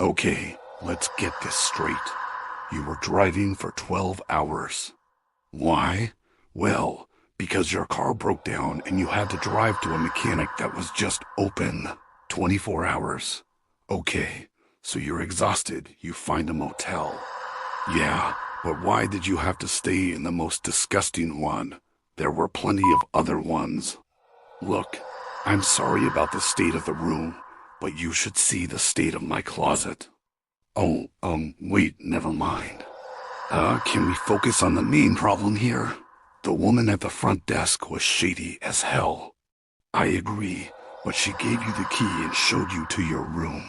Okay, let's get this straight. You were driving for 12 hours. Why? Well, because your car broke down and you had to drive to a mechanic that was just open 24 hours. Okay, so you're exhausted, you find a motel. Yeah, but why did you have to stay in the most disgusting one? There were plenty of other ones. Look, I'm sorry about the state of the room, but you should see the state of my closet. Oh, wait, never mind. Can we focus on the main problem here? The woman at the front desk was shady as hell. I agree, but she gave you the key and showed you to your room.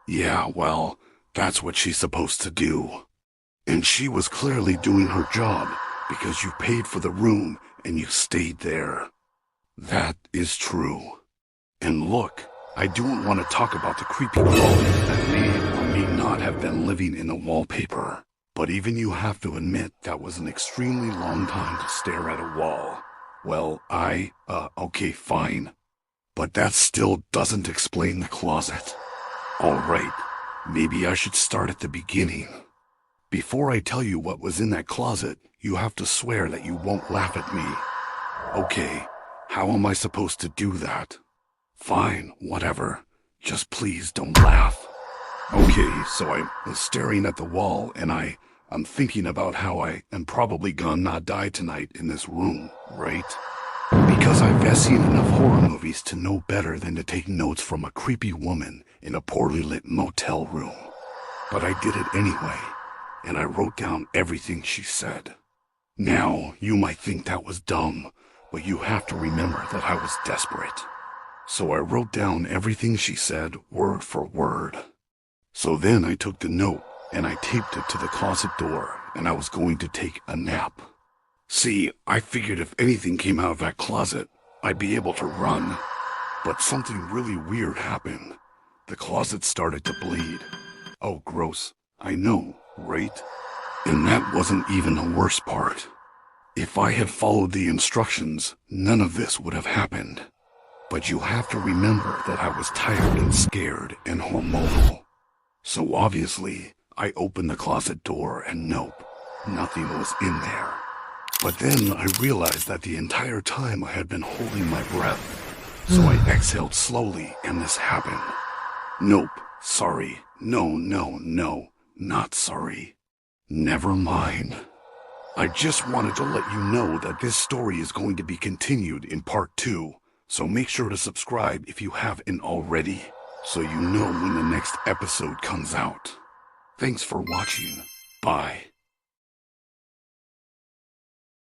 Yeah, well, that's what she's supposed to do. And she was clearly doing her job because you paid for the room and you stayed there. That is true. And look, I don't want to talk about the creepy quality that may or may not have been living in the wallpaper. But even you have to admit that was an extremely long time to stare at a wall. Well, okay, fine. But that still doesn't explain the closet. All right, maybe I should start at the beginning. Before I tell you what was in that closet, you have to swear that you won't laugh at me. Okay, how am I supposed to do that? Fine, whatever. Just please don't laugh. Okay, so I was staring at the wall and I'm thinking about how I am probably gonna not die tonight in this room, right? Because I've seen enough horror movies to know better than to take notes from a creepy woman in a poorly lit motel room. But I did it anyway, and I wrote down everything she said. Now, you might think that was dumb, but you have to remember that I was desperate. So I wrote down everything she said word for word. So then I took the note and I taped it to the closet door and I was going to take a nap. See, I figured if anything came out of that closet, I'd be able to run. But something really weird happened. The closet started to bleed. Oh, gross. I know, right? And that wasn't even the worst part. If I had followed the instructions, none of this would have happened. But you have to remember that I was tired and scared and hormonal. So obviously, I opened the closet door and nope, nothing was in there. But then I realized that the entire time I had been holding my breath. So I exhaled slowly and this happened. Nope, sorry, no, not sorry. Never mind. I just wanted to let you know that this story is going to be continued in part 2, so make sure to subscribe if you haven't already, so you know when the next episode comes out. Thanks for watching. Bye.